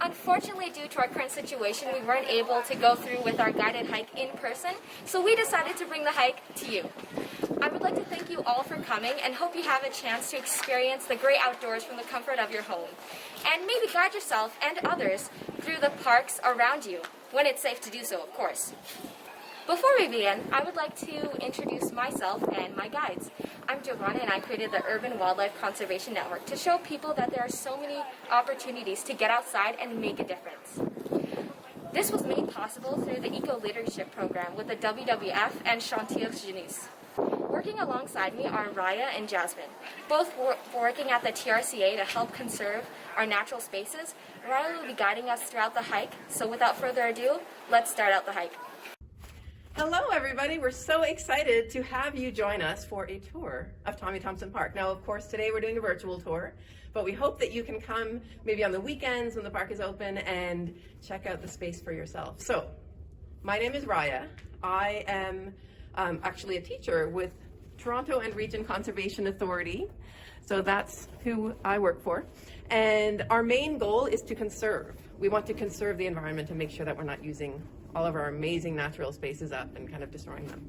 Unfortunately, due to our current situation, we weren't able to go through with our guided hike in person, so we decided to bring the hike to you. I would like to thank you all for coming and hope you have a chance to experience the great outdoors from the comfort of your home. And maybe guide yourself and others through the parks around you, when it's safe to do so, of course. Before we begin, I would like to introduce myself and my guides. I'm Jovana and I created the Urban Wildlife Conservation Network to show people that there are so many opportunities to get outside and make a difference. This was made possible through the Eco Leadership Program with the WWF and Chantiers Jeunesse. Working alongside me are Raya and Jasmine, both working at the TRCA to help conserve our natural spaces. Raya will be guiding us throughout the hike, so without further ado, let's start out the hike. Hello everybody, we're so excited to have you join us for a tour of Thompson Park. Now of course today we're doing a virtual tour, but we hope that you can come maybe on the weekends when the park is open and check out the space for yourself. So, my name is Raya. I am actually a teacher with Toronto and Region Conservation Authority, so that's who I work for. And our main goal is to conserve. We want to conserve the environment and make sure that we're not using all of our amazing natural spaces up and kind of destroying them.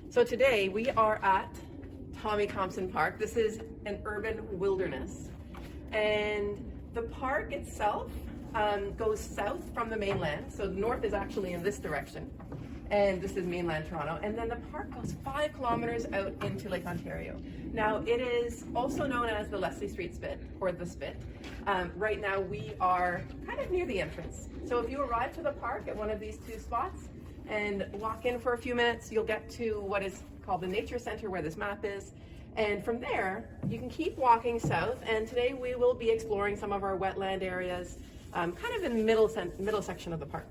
So today we are at Thompson Park. This is an urban wilderness. And the park itself goes south from the mainland. So north is actually in this direction. And this is mainland Toronto. And then the park goes 5 kilometers out into Lake Ontario. Now it is also known as the Leslie Street Spit, or the Spit. Right now we are kind of near the entrance. So if you arrive to the park at one of these 2 spots and walk in for a few minutes, you'll get to what is called the Nature Center where this map is. And from there, you can keep walking south. And today we will be exploring some of our wetland areas, kind of in the middle section of the park.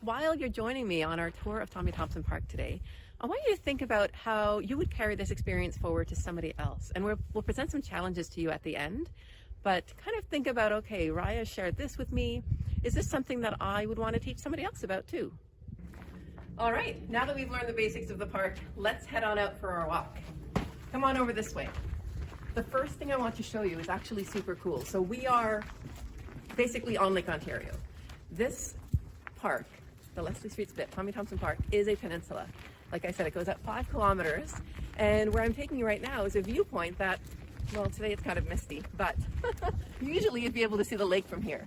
While you're joining me on our tour of Thompson Park today, I want you to think about how you would carry this experience forward to somebody else. And we'll present some challenges to you at the end, but kind of think about, okay, Raya shared this with me. Is this something that I would want to teach somebody else about too? All right, now that we've learned the basics of the park, let's head on out for our walk. Come on over this way. The first thing I want to show you is actually super cool. So we are basically on Lake Ontario. This park, the Leslie Street Spit, Thompson Park, is a peninsula. Like I said, it goes up 5 kilometers. And where I'm taking you right now is a viewpoint that, well, today it's kind of misty, but usually you'd be able to see the lake from here.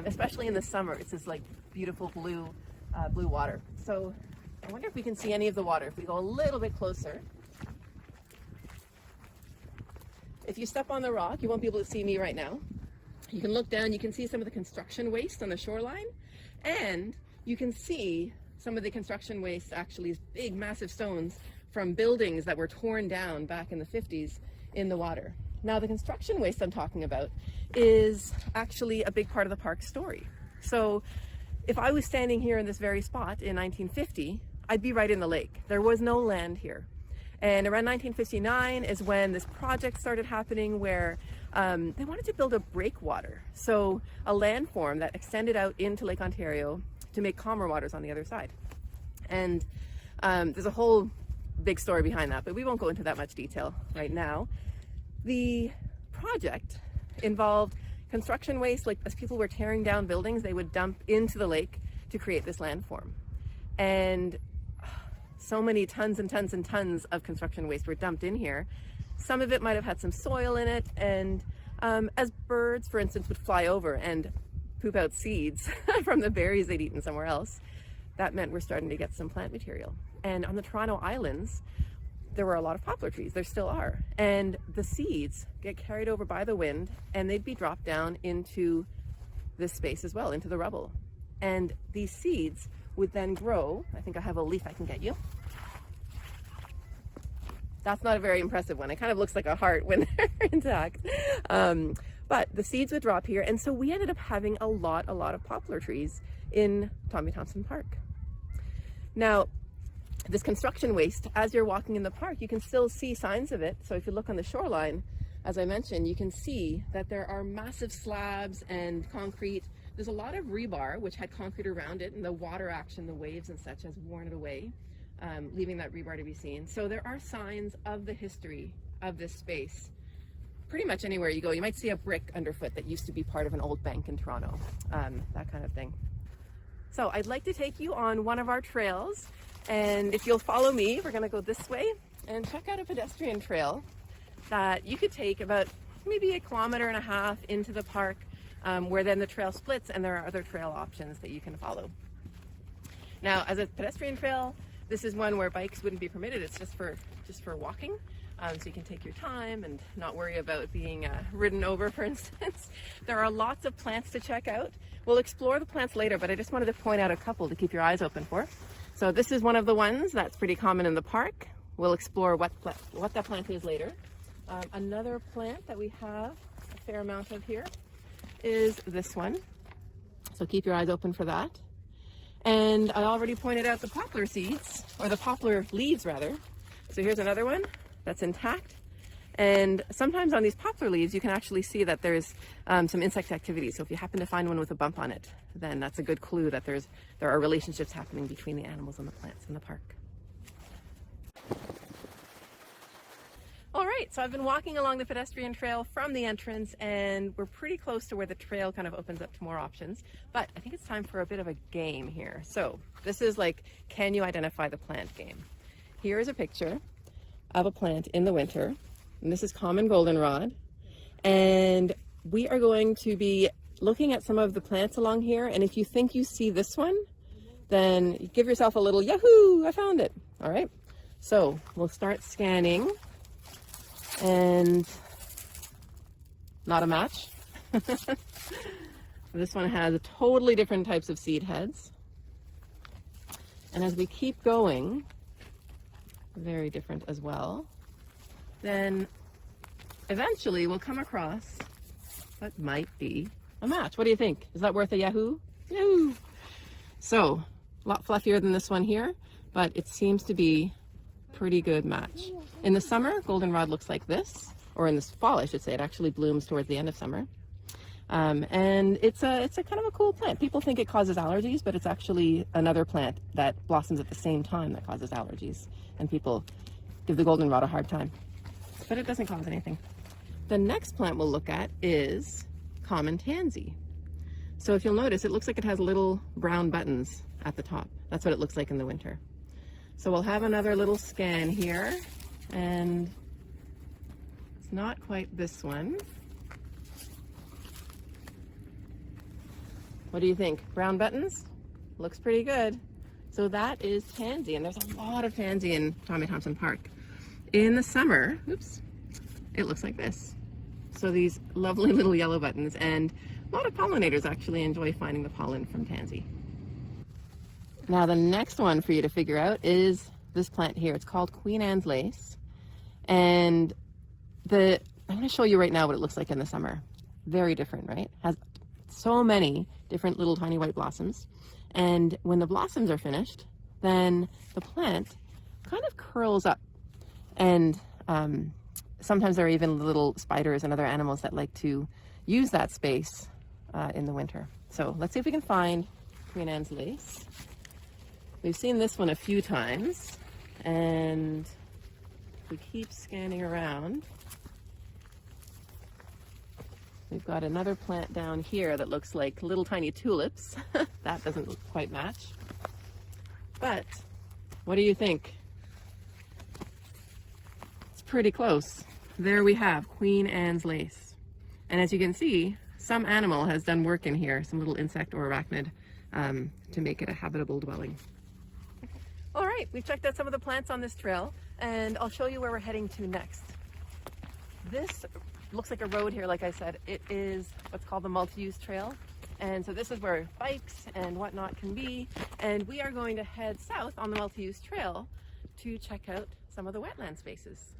Especially in the summer, it's this like beautiful blue water. So I wonder if we can see any of the water if we go a little bit closer. If you step on the rock, you won't be able to see me right now. You can look down, you can see some of the construction waste on the shoreline, and you can see some of the construction waste, actually is big, massive stones from buildings that were torn down back in the 50s in the water. Now, the construction waste I'm talking about is actually a big part of the park's story. So if I was standing here in this very spot in 1950, I'd be right in the lake. There was no land here. And around 1959 is when this project started happening where they wanted to build a breakwater. So a landform that extended out into Lake Ontario to make calmer waters on the other side. And there's a whole big story behind that, but we won't go into that much detail right now. The project involved construction waste, like as people were tearing down buildings, they would dump into the lake to create this landform. And so many tons and tons and tons of construction waste were dumped in here. Some of it might have had some soil in it, and as birds, for instance, would fly over and poop out seeds from the berries they'd eaten somewhere else, that meant we're starting to get some plant material. And on the Toronto Islands, there were a lot of poplar trees, there still are, and the seeds get carried over by the wind and they'd be dropped down into this space as well, into the rubble. And these seeds would then grow. I think I have a leaf I can get you. That's not a very impressive one. It kind of looks like a heart when they're intact. But the seeds would drop here, and so we ended up having a lot of poplar trees in Thompson Park. Now, this construction waste, as you're walking in the park, you can still see signs of it. So if you look on the shoreline, as I mentioned, you can see that there are massive slabs and concrete. There's a lot of rebar, which had concrete around it, and the water action, the waves and such, has worn it away, leaving that rebar to be seen. So there are signs of the history of this space pretty much anywhere you go, you might see a brick underfoot that used to be part of an old bank in Toronto, that kind of thing. So I'd like to take you on one of our trails, and if you'll follow me, we're gonna go this way and check out a pedestrian trail that you could take about maybe 1.5 kilometers into the park, where then the trail splits and there are other trail options that you can follow. Now, as a pedestrian trail, this is one where bikes wouldn't be permitted. It's just for walking. So you can take your time and not worry about being ridden over, for instance. There are lots of plants to check out. We'll explore the plants later, but I just wanted to point out a couple to keep your eyes open for. So this is one of the ones that's pretty common in the park. We'll explore what that plant is later. Another plant that we have a fair amount of here is this one. So keep your eyes open for that. And I already pointed out the poplar seeds, or the poplar leaves rather. So here's another one that's intact. And sometimes on these poplar leaves, you can actually see that there's some insect activity. So if you happen to find one with a bump on it, then that's a good clue that there are relationships happening between the animals and the plants in the park. All right, so I've been walking along the pedestrian trail from the entrance, and we're pretty close to where the trail kind of opens up to more options. But I think it's time for a bit of a game here. So this is like, can you identify the plant game? Here is a picture of a plant in the winter. And this is common goldenrod, and we are going to be looking at some of the plants along here, and if you think you see this one, then give yourself a little yahoo, I found it. All right, so we'll start scanning, and not a match. This one has totally different types of seed heads, and as we keep going, very different as well. Then eventually we'll come across what might be a match. What do you think? Is that worth a yahoo? Yahoo! So, a lot fluffier than this one here, but it seems to be a pretty good match. In the summer, goldenrod looks like this, or in the fall, I should say. It actually blooms towards the end of summer. And it's a kind of a cool plant. People think it causes allergies, but it's actually another plant that blossoms at the same time that causes allergies. And people give the goldenrod a hard time, but it doesn't cause anything. The next plant we'll look at is common tansy. So if you'll notice, it looks like it has little brown buttons at the top. That's what it looks like in the winter. So we'll have another little scan here, and it's not quite this one. What do you think? Brown buttons? Looks pretty good. So that is tansy, and there's a lot of tansy in Tommy Thompson Park. In the summer, oops, it looks like this. So these lovely little yellow buttons, and a lot of pollinators actually enjoy finding the pollen from tansy. Now the next one for you to figure out is this plant here. It's called Queen Anne's lace, and I'm going to show you right now what it looks like in the summer. Very different, right? Has so many different little tiny white blossoms, and when the blossoms are finished, then the plant kind of curls up. And sometimes there are even little spiders and other animals that like to use that space in the winter. So let's see if we can find Queen Anne's lace. We've seen this one a few times, and if we keep scanning around, we've got another plant down here that looks like little tiny tulips. That doesn't quite match. But what do you think? Pretty close. There we have Queen Anne's lace. And as you can see, some animal has done work in here, some little insect or arachnid, to make it a habitable dwelling. All right, we've checked out some of the plants on this trail, and I'll show you where we're heading to next. This looks like a road here, like I said. It is what's called the multi-use trail. And so this is where bikes and whatnot can be. And we are going to head south on the multi-use trail to check out some of the wetland spaces.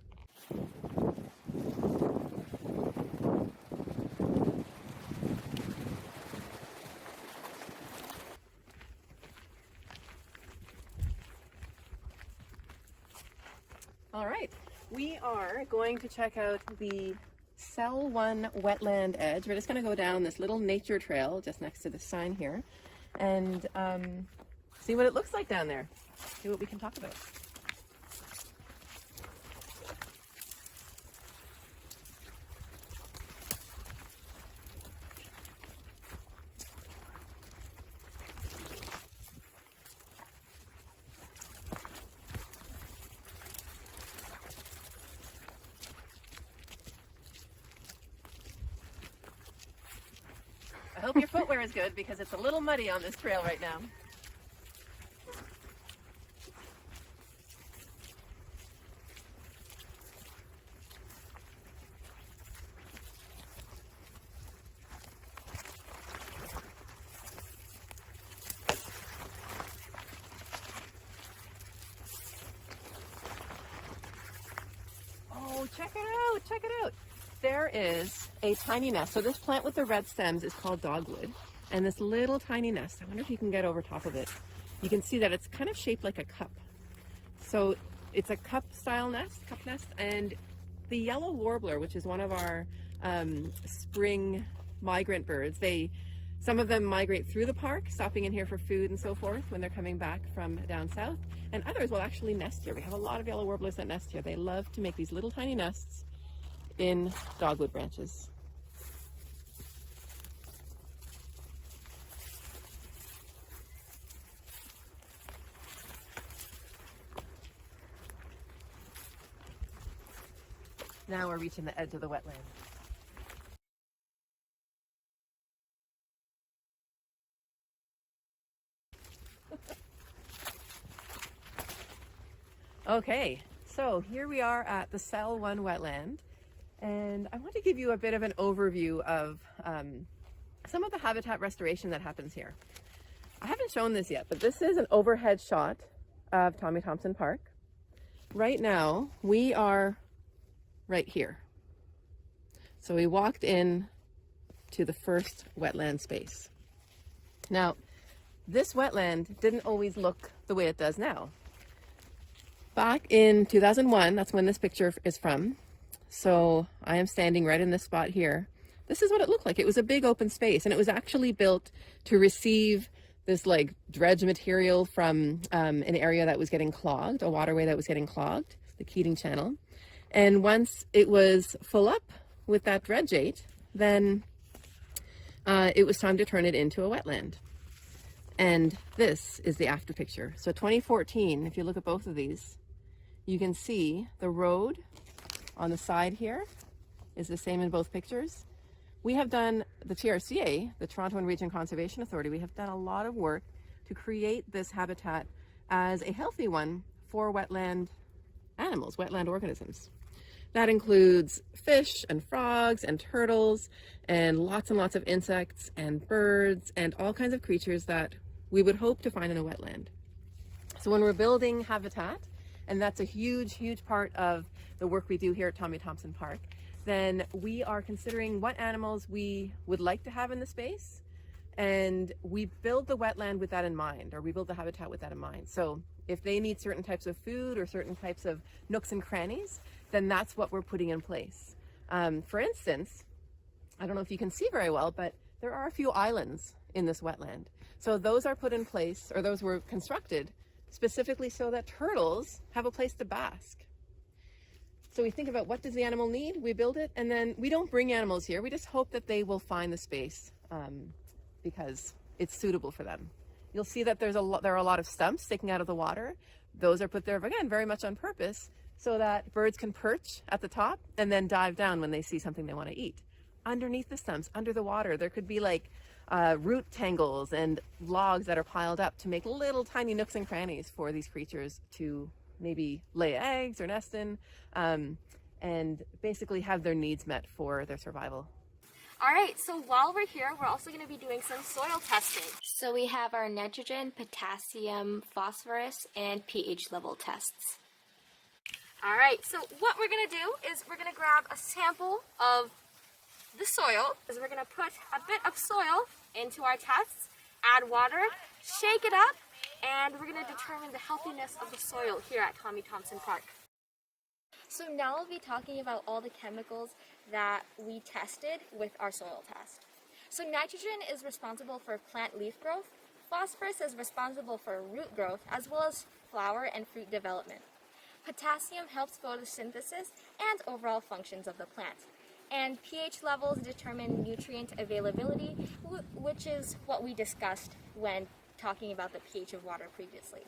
All right, we are going to check out the Cell 1 Wetland Edge. We're just going to go down this little nature trail just next to the sign here and see what it looks like down there, see what we can talk about. I hope your footwear is good because it's a little muddy on this trail right now. Oh, check it out, check it out. There is a tiny nest. So this plant with the red stems is called Dogwood. And this little tiny nest, I wonder if you can get over top of it. You can see that it's kind of shaped like a cup. So it's a cup style nest, cup nest. And the yellow warbler, which is one of our spring migrant birds, some of them migrate through the park, stopping in here for food and so forth when they're coming back from down south. And others will actually nest here. We have a lot of yellow warblers that nest here. They love to make these little tiny nests in dogwood branches. Now we're reaching the edge of the wetland. Okay, so here we are at the Cell 1 wetland, and I want to give you a bit of an overview of some of the habitat restoration that happens here. I haven't shown this yet, but this is an overhead shot of Tommy Thompson Park. Right now, we are right here. So we walked in to the first wetland space. Now, this wetland didn't always look the way it does now. Back in 2001, that's when this picture is from. So I am standing right in this spot here. This is what it looked like. It was a big open space, and it was actually built to receive this like dredge material from an area that was getting clogged, a waterway that was getting clogged, the Keating Channel. And once it was full up with that dredgeate, then it was time to turn it into a wetland. And this is the after picture. So 2014, if you look at both of these, you can see the road on the side here is the same in both pictures. We have done, the TRCA, the Toronto and Region Conservation Authority, we have done a lot of work to create this habitat as a healthy one for wetland animals, wetland organisms. That includes fish and frogs and turtles and lots of insects and birds and all kinds of creatures that we would hope to find in a wetland. So when we're building habitat, and that's a huge part of the work we do here at Tommy Thompson Park, then we are considering what animals we would like to have in the space, and we build the wetland with that in mind, or we build the habitat with that in mind. So if they need certain types of food or certain types of nooks and crannies, then that's what we're putting in place. For instance, I don't know if you can see very well, but there are a few islands in this wetland. So those are put in place, or those were constructed specifically so that turtles have a place to bask. So we think about what does the animal need, we build it, and then we don't bring animals here. We just hope that they will find the space because it's suitable for them. You'll see that there are a lot of stumps sticking out of the water. Those are put there, again, very much on purpose so that birds can perch at the top and then dive down when they see something they want to eat. Underneath the stumps, under the water, there could be like root tangles and logs that are piled up to make little tiny nooks and crannies for these creatures to maybe lay eggs or nest in, and basically have their needs met for their survival. All right, so while we're here, we're also going to be doing some soil testing. So we have our nitrogen, potassium, phosphorus, and pH level tests. All right, so what we're going to do is we're going to grab a sample of the soil. We're going to put a bit of soil into our tests, add water, shake it up, and we're going to determine the healthiness of the soil here at Tommy Thompson Park. So now we'll be talking about all the chemicals that we tested with our soil test. So nitrogen is responsible for plant leaf growth, phosphorus is responsible for root growth, as well as flower and fruit development. Potassium helps photosynthesis and overall functions of the plant. And pH levels determine nutrient availability, which is what we discussed when talking about the pH of water previously.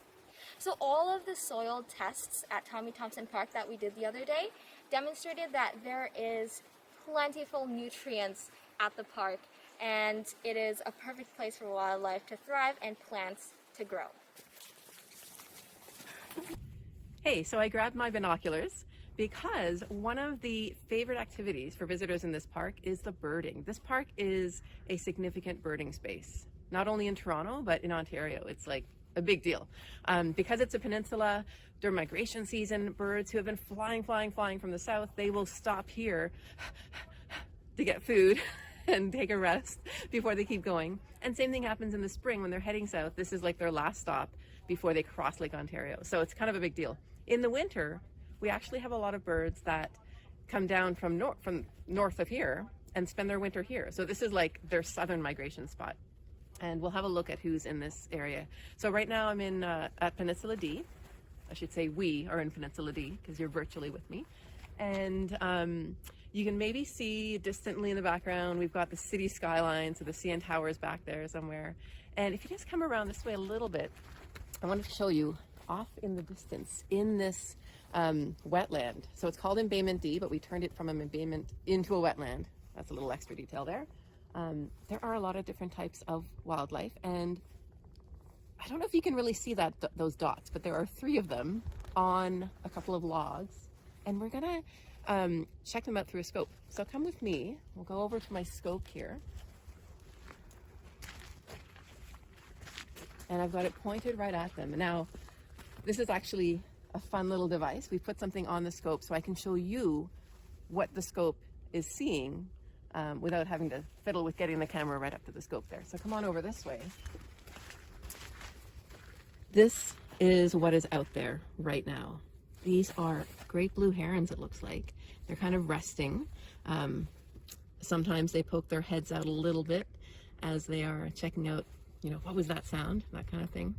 So all of the soil tests at Tommy Thompson Park that we did the other day demonstrated that there is plentiful nutrients at the park and it is a perfect place for wildlife to thrive and plants to grow. Hey, so I grabbed my binoculars because one of the favorite activities for visitors in this park is the birding. This park is a significant birding space, not only in Toronto, but in Ontario. It's like a big deal. Because it's a peninsula, during migration season, birds who have been flying from the south, they will stop here to get food and take a rest before they keep going. And same thing happens in the spring when they're heading south. This is like their last stop before they cross Lake Ontario. So it's kind of a big deal. In the winter, we actually have a lot of birds that come down from north of here and spend their winter here. So this is like their southern migration spot. And we'll have a look at who's in this area. So right now I'm in at Peninsula D. I should say we are in Peninsula D because you're virtually with me. And you can maybe see distantly in the background, we've got the city skyline, so the CN Tower's back there somewhere. And if you just come around this way a little bit, I wanted to show you off in the distance in this wetland. So it's called Embayment D, but we turned it from an embayment into a wetland. That's a little extra detail there. There are a lot of different types of wildlife, and I don't know if you can really see those dots, but there are 3 of them on a couple of logs, and we're gonna check them out through a scope. So come with me. We'll go over to my scope here. And I've got it pointed right at them. Now, this is actually a fun little device. We put something on the scope so I can show you what the scope is seeing without having to fiddle with getting the camera right up to the scope there. So come on over this way. This is what is out there right now. These are great blue herons, it looks like. They're kind of resting. Sometimes they poke their heads out a little bit as they are checking out, you know, what was that sound, that kind of thing.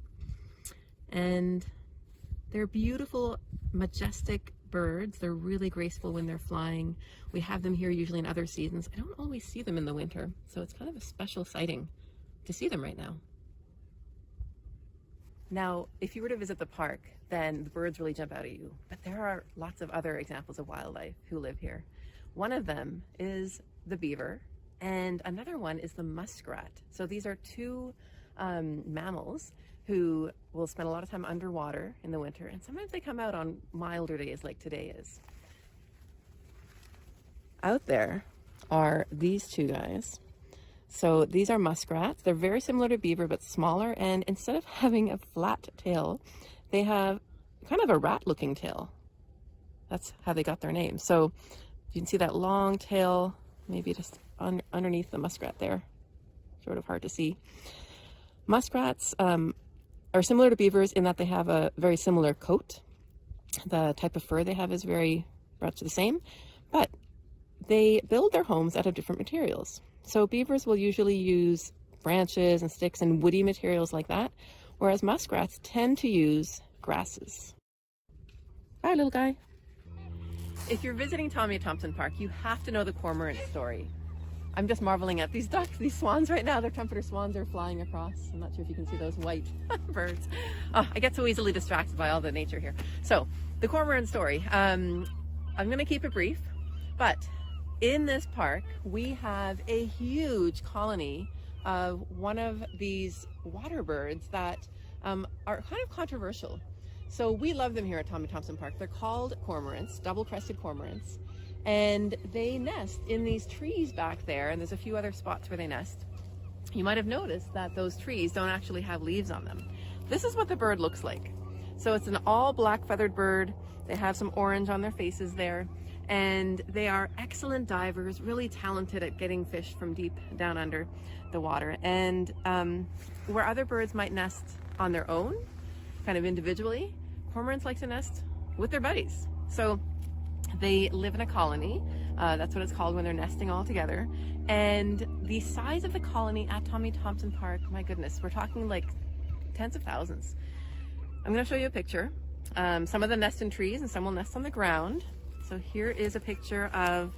And they're beautiful, majestic birds. They're really graceful when they're flying. We have them here usually in other seasons. I don't always see them in the winter, so it's kind of a special sighting to see them right now. Now, if you were to visit the park, then the birds really jump out at you. But there are lots of other examples of wildlife who live here. One of them is the beaver, and another one is the muskrat. So these are 2 mammals who will spend a lot of time underwater in the winter, and sometimes they come out on milder days like today is. Out there are these 2 guys. So these are muskrats. They're very similar to beaver, but smaller, and instead of having a flat tail, they have kind of a rat-looking tail. That's how they got their name. So you can see that long tail, maybe just underneath the muskrat there. Sort of hard to see. Muskrats are similar to beavers in that they have a very similar coat. The type of fur they have is very much the same, but they build their homes out of different materials. So beavers will usually use branches and sticks and woody materials like that, whereas muskrats tend to use grasses. Hi, little guy. If you're visiting Thompson Park, you have to know the cormorant story. I'm just marveling at these ducks, these swans right now. They're trumpeter swans are flying across. I'm not sure if you can see those white birds. Oh, I get so easily distracted by all the nature here. So, the cormorant story. I'm going to keep it brief, but in this park, we have a huge colony of one of these water birds that are kind of controversial. So we love them here at Thompson Park. They're called cormorants, double-crested cormorants. And they nest in these trees back there, and there's a few other spots where they nest. You might have noticed that those trees don't actually have leaves on them. This is what the bird looks like. So it's an all black feathered bird. They have some orange on their faces there, and they are excellent divers, really talented at getting fish from deep down under the water. And where other birds might nest on their own, kind of individually, cormorants like to nest with their buddies. So they live in a colony. That's what it's called when they're nesting all together. And the size of the colony at Thompson Park, my goodness, we're talking like tens of thousands. I'm going to show you a picture. Some of them nest in trees and some will nest on the ground. So here is a picture of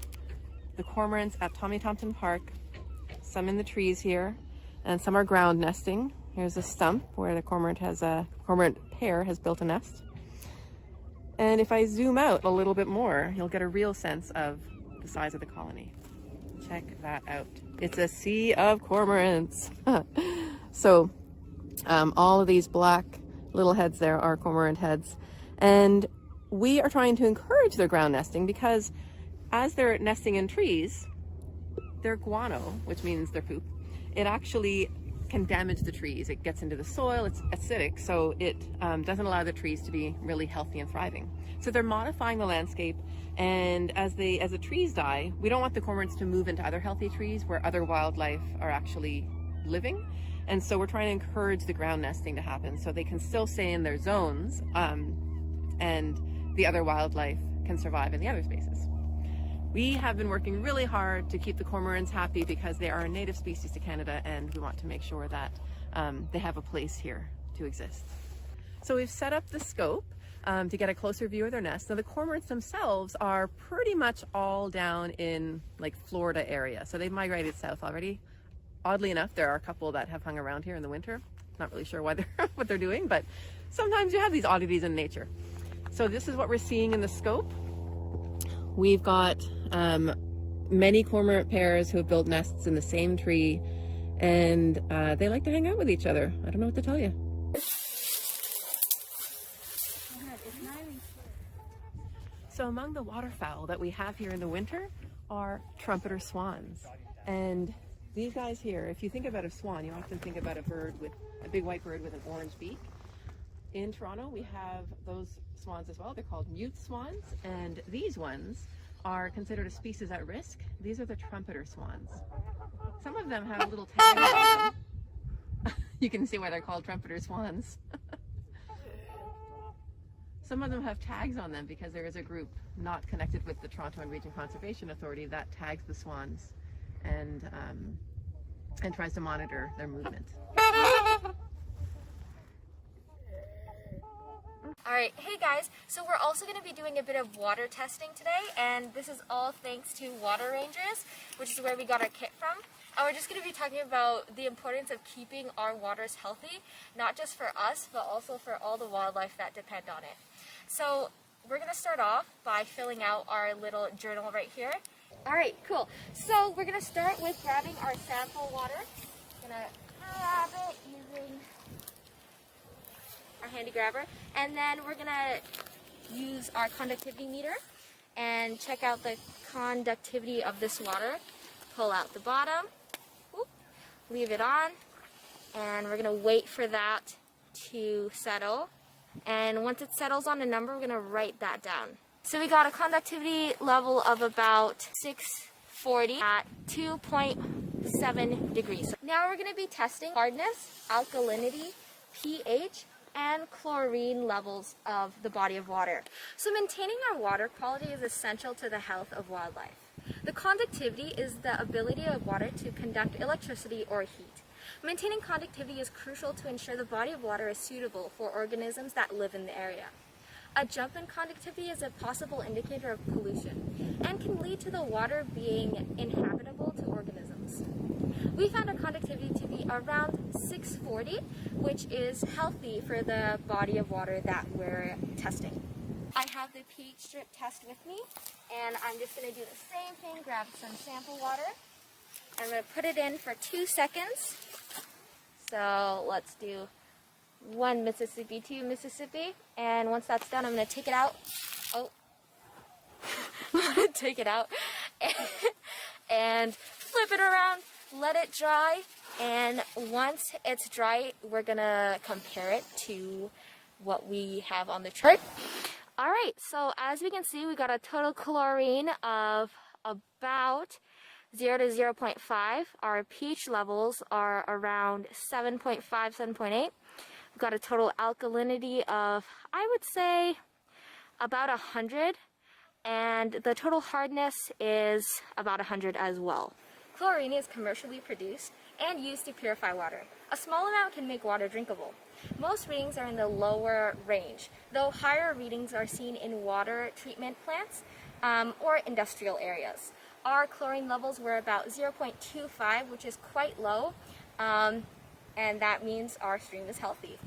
the cormorants at Thompson Park. Some in the trees here, and some are ground nesting. Here's a stump where the cormorant pair has built a nest. And if I zoom out a little bit more, you'll get a real sense of the size of the colony. Check that out. It's a sea of cormorants. So all of these black little heads there are cormorant heads. And we are trying to encourage their ground nesting because as they're nesting in trees, their guano, which means their poop, it actually can damage the trees. It gets into the soil, it's acidic, so it doesn't allow the trees to be really healthy and thriving. So they're modifying the landscape, and as the trees die, we don't want the cormorants to move into other healthy trees where other wildlife are actually living. And so we're trying to encourage the ground nesting to happen so they can still stay in their zones, and the other wildlife can survive in the other spaces. We have been working really hard to keep the cormorants happy because they are a native species to Canada, and we want to make sure that they have a place here to exist. So we've set up the scope to get a closer view of their nest. Now the cormorants themselves are pretty much all down in like Florida area. So they've migrated south already. Oddly enough, there are a couple that have hung around here in the winter. Not really sure why what they're doing, but sometimes you have these oddities in nature. So this is what we're seeing in the scope. We've got many cormorant pairs who have built nests in the same tree, and they like to hang out with each other. I don't know what to tell you. So among the waterfowl that we have here in the winter are trumpeter swans. And these guys here, if you think about a swan, you often think about a bird with a big white bird with an orange beak. In Toronto, we have those swans as well. They're called mute swans, and these ones are considered a species at risk. These are the trumpeter swans. Some of them have little tags on them. You can see why they're called trumpeter swans. Some of them have tags on them because there is a group not connected with the Toronto and Region Conservation Authority that tags the swans and tries to monitor their movement. Alright, hey guys, so we're also going to be doing a bit of water testing today, and this is all thanks to Water Rangers, which is where we got our kit from. And we're just going to be talking about the importance of keeping our waters healthy, not just for us, but also for all the wildlife that depend on it. So we're going to start off by filling out our little journal right here. Alright, cool. So we're going to start with grabbing our sample water. I'm going to grab it using our handy grabber, and then we're gonna use our conductivity meter and check out the conductivity of this water. Pull out the bottom, whoop, leave it on, and we're gonna wait for that to settle. And once it settles on a number, we're gonna write that down. So we got a conductivity level of about 640 at 2.7 degrees. Now we're gonna be testing hardness, alkalinity, pH, and chlorine levels of the body of water. So maintaining our water quality is essential to the health of wildlife. The conductivity is the ability of water to conduct electricity or heat. Maintaining conductivity is crucial to ensure the body of water is suitable for organisms that live in the area. A jump in conductivity is a possible indicator of pollution and can lead to the water being inhabitable to organisms. We found our conductivity to be around 640, which is healthy for the body of water that we're testing. I have the pH strip test with me, and I'm just going to do the same thing, grab some sample water. I'm going to put it in for 2 seconds. So let's do 1 Mississippi, 2 Mississippi, and once that's done, I'm going to take it out. Oh, I'm going to take it out and flip it around. Let it dry, and once it's dry, we're gonna compare it to what we have on the chart. Alright, so as we can see, we got a total chlorine of about 0 to 0.5. Our pH levels are around 7.5, 7.8. We've got a total alkalinity of, I would say, about 100, and the total hardness is about 100 as well. Chlorine is commercially produced and used to purify water. A small amount can make water drinkable. Most readings are in the lower range, though higher readings are seen in water treatment plants or industrial areas. Our chlorine levels were about 0.25, which is quite low, and that means our stream is healthy.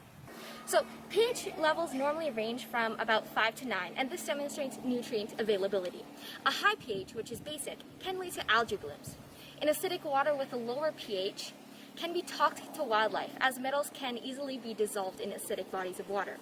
So pH levels normally range from about 5 to 9, and this demonstrates nutrient availability. A high pH, which is basic, can lead to algae blooms. in acidic water with a lower pH can be toxic to wildlife, as metals can easily be dissolved in acidic bodies of water.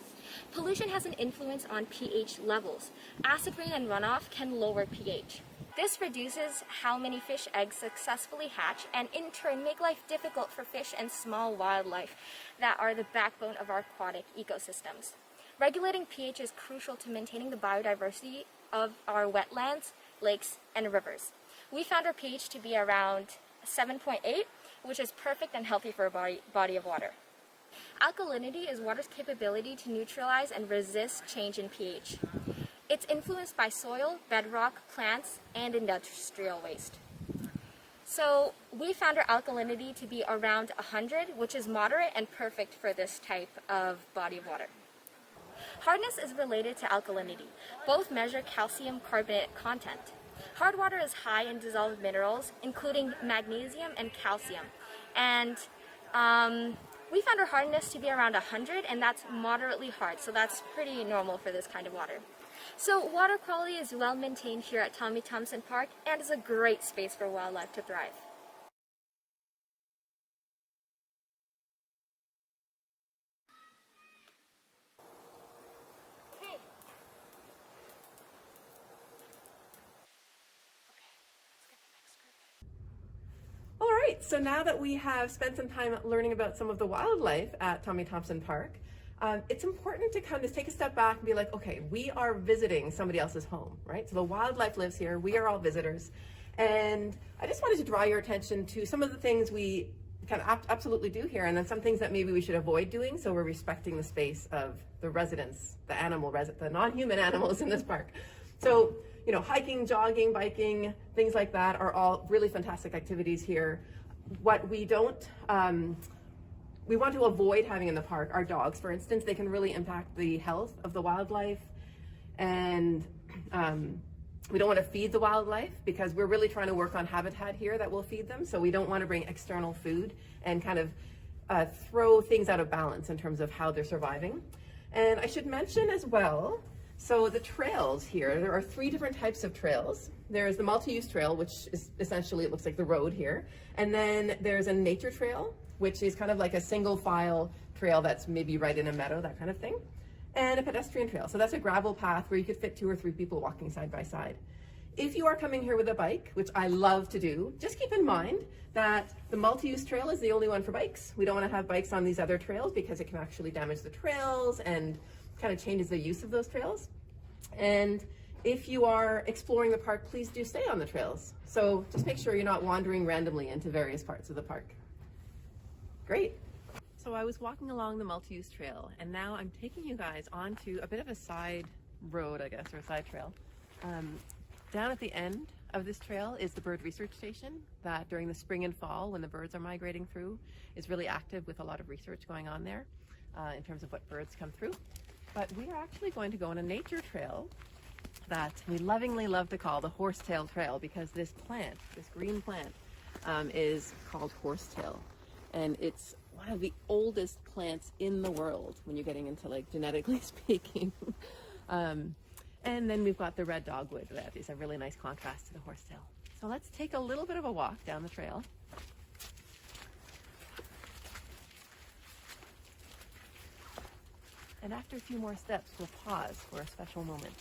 Pollution has an influence on pH levels. Acid rain and runoff can lower pH. This reduces how many fish eggs successfully hatch and in turn make life difficult for fish and small wildlife that are the backbone of our aquatic ecosystems. Regulating pH is crucial to maintaining the biodiversity of our wetlands, lakes, and rivers. We found our pH to be around 7.8, which is perfect and healthy for a body of water. Alkalinity is water's capability to neutralize and resist change in pH. It's influenced by soil, bedrock, plants, and industrial waste. So we found our alkalinity to be around 100, which is moderate and perfect for this type of body of water. Hardness is related to alkalinity. Both measure calcium carbonate content. Hard water is high in dissolved minerals, including magnesium and calcium. And we found our hardness to be around 100, and that's moderately hard, so that's pretty normal for this kind of water. So water quality is well maintained here at Tommy Thompson Park and is a great space for wildlife to thrive. All right, so now that we have spent some time learning about some of the wildlife at Tommy Thompson Park, it's important to kind of take a step back and be like, okay, we are visiting somebody else's home, right? So the wildlife lives here, we are all visitors. And I just wanted to draw your attention to some of the things we kind of absolutely do here, and then some things that maybe we should avoid doing, so we're respecting the space of the residents, the non-human animals in this park. So, you know, hiking, jogging, biking, things like that are all really fantastic activities here. What we don't, we want to avoid having in the park are dogs, for instance. They can really impact the health of the wildlife, and we don't want to feed the wildlife because we're really trying to work on habitat here that will feed them. So we don't want to bring external food and kind of throw things out of balance in terms of how they're surviving. And I should mention as well, so the trails here, there are 3 different types of trails. There's the multi-use trail, which is essentially, it looks like the road here. And then there's a nature trail, which is kind of like a single file trail that's maybe right in a meadow, that kind of thing. And a pedestrian trail. So that's a gravel path where you could fit 2 or 3 people walking side by side. If you are coming here with a bike, which I love to do, just keep in mind that the multi-use trail is the only one for bikes. We don't want to have bikes on these other trails because it can actually damage the trails and kind of changes the use of those trails. And if you are exploring the park, please do stay on the trails. So just make sure you're not wandering randomly into various parts of the park. Great. So I was walking along the multi-use trail, and now I'm taking you guys onto a bit of a side road, I guess, or a side trail. Down at the end of this trail is the bird research station that during the spring and fall, when the birds are migrating through, is really active with a lot of research going on there in terms of what birds come through. But we are actually going to go on a nature trail that we lovingly love to call the Horsetail Trail, because this plant, this green plant, is called horsetail. And it's one of the oldest plants in the world when you're getting into, like, genetically speaking. And then we've got the red dogwood that is a really nice contrast to the horsetail. So let's take a little bit of a walk down the trail. And after a few more steps, we'll pause for a special moment.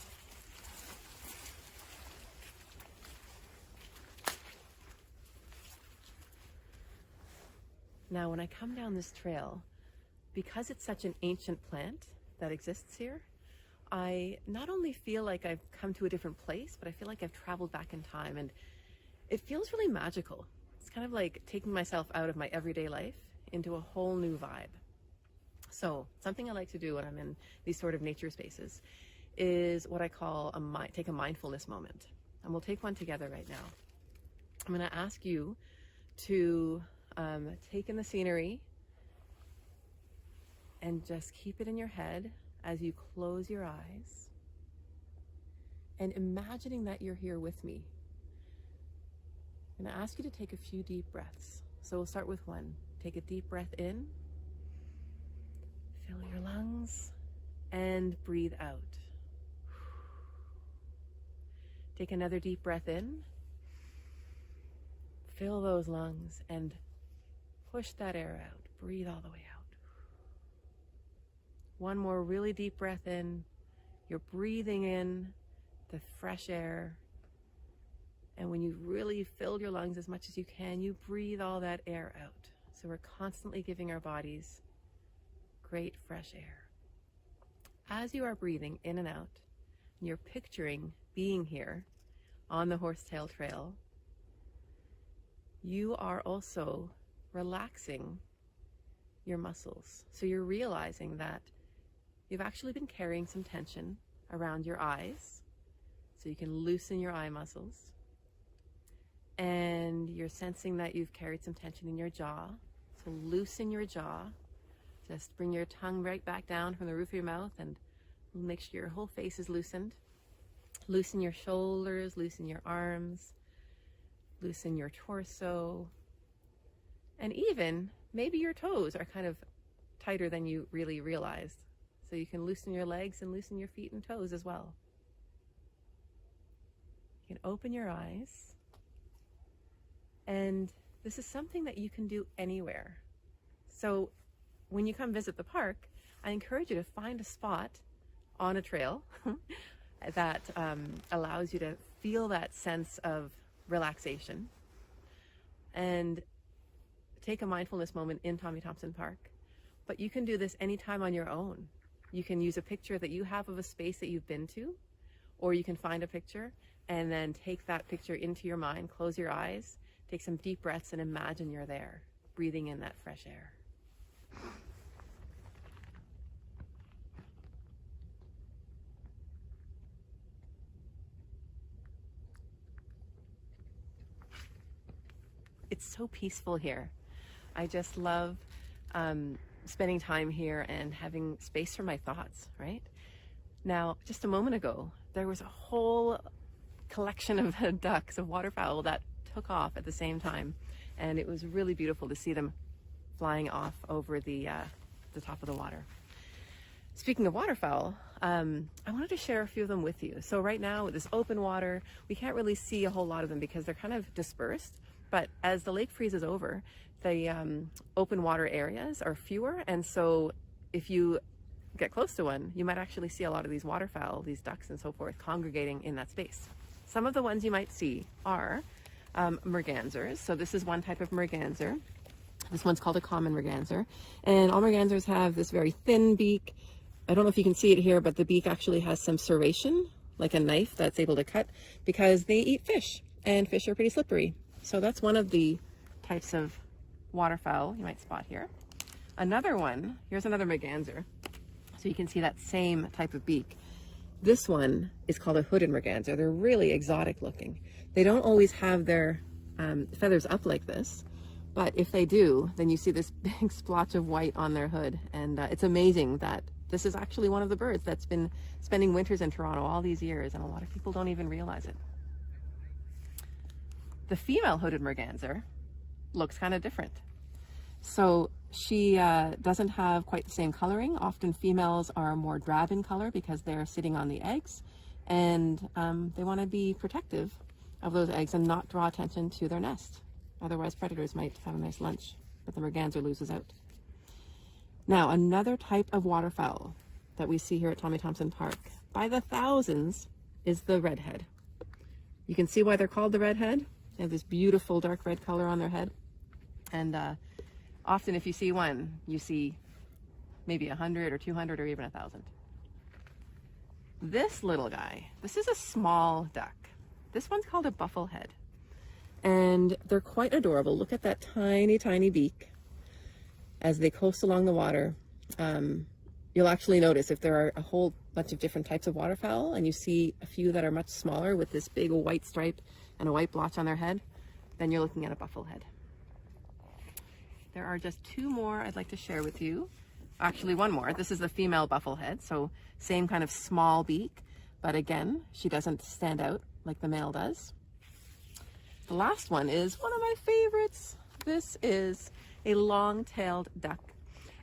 Now, when I come down this trail, because it's such an ancient plant that exists here, I not only feel like I've come to a different place, but I feel like I've traveled back in time, and it feels really magical. It's kind of like taking myself out of my everyday life into a whole new vibe. So something I like to do when I'm in these sort of nature spaces is what I call take a mindfulness moment. And we'll take one together right now. I'm going to ask you to take in the scenery and just keep it in your head as you close your eyes and imagining that you're here with me. I'm going to ask you to take a few deep breaths. So we'll start with one. Take a deep breath in, fill your lungs, and breathe out. Take another deep breath in, fill those lungs and push that air out. Breathe all the way out. One more really deep breath in. You're breathing in the fresh air. And when you've really filled your lungs as much as you can, you breathe all that air out. So we're constantly giving our bodies great fresh air. As you are breathing in and out, and you're picturing being here on the Horsetail Trail, you are also relaxing your muscles. So you're realizing that you've actually been carrying some tension around your eyes, so you can loosen your eye muscles. And you're sensing that you've carried some tension in your jaw, so loosen your jaw. Just bring your tongue right back down from the roof of your mouth and make sure your whole face is loosened. Loosen your shoulders, loosen your arms, loosen your torso, and even maybe your toes are kind of tighter than you really realized. So you can loosen your legs and loosen your feet and toes as well. You can open your eyes, and this is something that you can do anywhere. So when you come visit the park, I encourage you to find a spot on a trail that allows you to feel that sense of relaxation, and take a mindfulness moment in Tommy Thompson Park. But you can do this anytime on your own. You can use a picture that you have of a space that you've been to, or you can find a picture and then take that picture into your mind, close your eyes, take some deep breaths, and imagine you're there, breathing in that fresh air. It's so peaceful here. I just love spending time here and having space for my thoughts, right? Now, just a moment ago, there was a whole collection of ducks, of waterfowl that took off at the same time. And it was really beautiful to see them flying off over the top of the water. Speaking of waterfowl, I wanted to share a few of them with you. So right now, with this open water, we can't really see a whole lot of them because they're kind of dispersed. But as the lake freezes over, the open water areas are fewer. And so if you get close to one, you might actually see a lot of these waterfowl, these ducks and so forth, congregating in that space. Some of the ones you might see are Mergansers. So this is one type of Merganser. This one's called a common Merganser. And all Mergansers have this very thin beak. I don't know if you can see it here, but the beak actually has some serration, like a knife that's able to cut, because they eat fish, and fish are pretty slippery. So that's one of the types of waterfowl you might spot here. Another one, here's another Merganser. So you can see that same type of beak. This one is called a hooded Merganser. They're really exotic looking. They don't always have their feathers up like this, but if they do, then you see this big splotch of white on their hood. And it's amazing that this is actually one of the birds that's been spending winters in Toronto all these years, and a lot of people don't even realize it. The female hooded Merganser looks kind of different. So she doesn't have quite the same coloring. Often females are more drab in color because they're sitting on the eggs, and they want to be protective of those eggs and not draw attention to their nest. Otherwise predators might have a nice lunch, but the Merganser loses out. Now, another type of waterfowl that we see here at Tommy Thompson Park by the thousands is the redhead. You can see why they're called the redhead. They have this beautiful dark red color on their head. And often if you see one, you see maybe 100 or 200 or even 1,000. This little guy, this is a small duck. This one's called a Buffle Head. And they're quite adorable. Look at that tiny, tiny beak. As they coast along the water, you'll actually notice if there are a whole bunch of different types of waterfowl and you see a few that are much smaller with this big white stripe and a white blotch on their head, then you're looking at a Buffle Head. There are just two more I'd like to share with you. Actually, one more. This is the female Buffle Head, so same kind of small beak, but again, she doesn't stand out like the male does. The last one is one of my favorites. This is a long-tailed duck.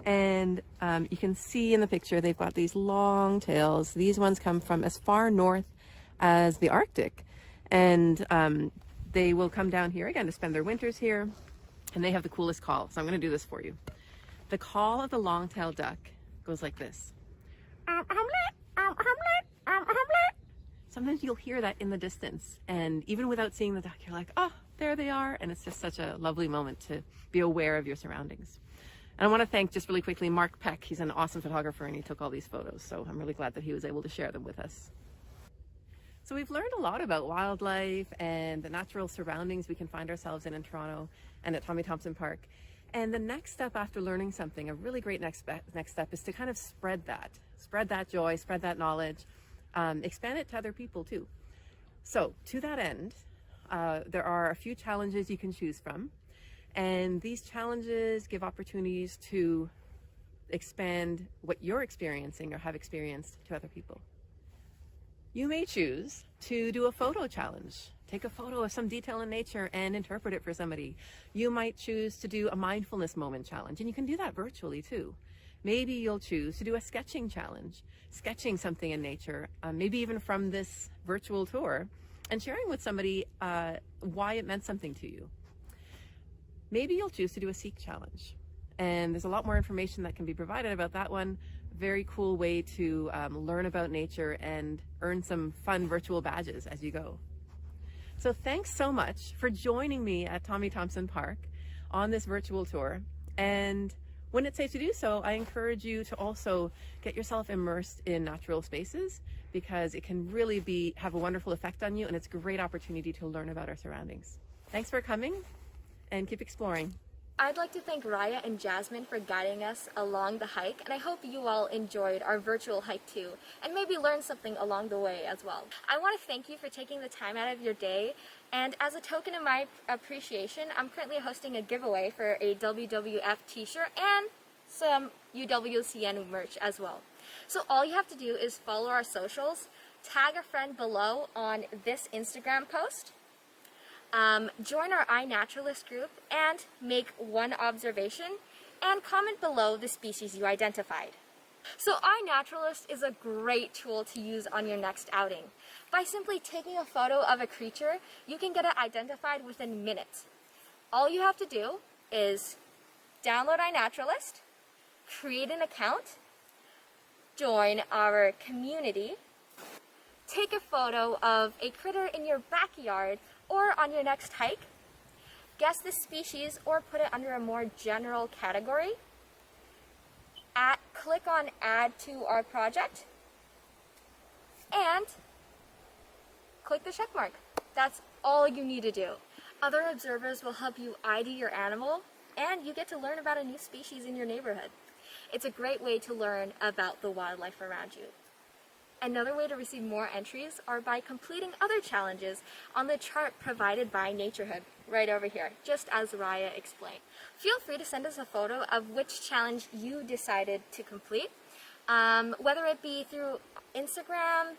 And you can see in the picture, they've got these long tails. These ones come from as far north as the Arctic. And they will come down here again to spend their winters here, and they have the coolest call. So I'm going to do this for you. The call of the long-tailed duck goes like this. Sometimes you'll hear that in the distance, and even without seeing the duck, you're like, oh, there they are. And it's just such a lovely moment to be aware of your surroundings. And I want to thank, just really quickly, Mark Peck. He's an awesome photographer, and he took all these photos. So I'm really glad that he was able to share them with us. So we've learned a lot about wildlife and the natural surroundings we can find ourselves in Toronto and at Tommy Thompson Park. And the next step after learning something, a really great next step, is to kind of spread that joy, spread that knowledge, expand it to other people too. So to that end, there are a few challenges you can choose from. And these challenges give opportunities to expand what you're experiencing or have experienced to other people. You may choose to do a photo challenge. Take a photo of some detail in nature and interpret it for somebody. You might choose to do a mindfulness moment challenge, and you can do that virtually too. Maybe you'll choose to do a sketching challenge, sketching something in nature, maybe even from this virtual tour, and sharing with somebody why it meant something to you. Maybe you'll choose to do a seek challenge, and there's a lot more information that can be provided about that one. Very cool way to learn about nature and earn some fun virtual badges as you go. So thanks so much for joining me at Tommy Thompson Park on this virtual tour. And when it's safe to do so, I encourage you to also get yourself immersed in natural spaces, because it can really have a wonderful effect on you, and it's a great opportunity to learn about our surroundings. Thanks for coming, and keep exploring. I'd like to thank Raya and Jasmine for guiding us along the hike, and I hope you all enjoyed our virtual hike too, and maybe learned something along the way as well. I want to thank you for taking the time out of your day, and as a token of my appreciation, I'm currently hosting a giveaway for a WWF t-shirt and some UWCN merch as well. So all you have to do is follow our socials, tag a friend below on this Instagram post, join our iNaturalist group, and make one observation, and comment below the species you identified. So iNaturalist is a great tool to use on your next outing. By simply taking a photo of a creature, you can get it identified within minutes. All you have to do is download iNaturalist, create an account, join our community, take a photo of a critter in your backyard or on your next hike, guess the species or put it under a more general category, click on add to our project, and click the check mark. That's all you need to do. Other observers will help you ID your animal, and you get to learn about a new species in your neighborhood. It's a great way to learn about the wildlife around you. Another way to receive more entries are by completing other challenges on the chart provided by NatureHood, right over here, just as Raya explained. Feel free to send us a photo of which challenge you decided to complete, whether it be through Instagram,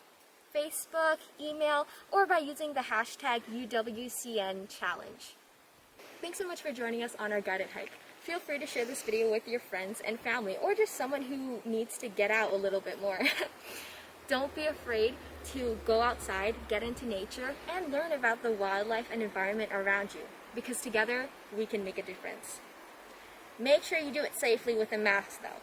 Facebook, email, or by using the hashtag UWCN challenge. Thanks so much for joining us on our guided hike. Feel free to share this video with your friends and family, or just someone who needs to get out a little bit more. Don't be afraid to go outside, get into nature, and learn about the wildlife and environment around you, because together we can make a difference. Make sure you do it safely with a mask though.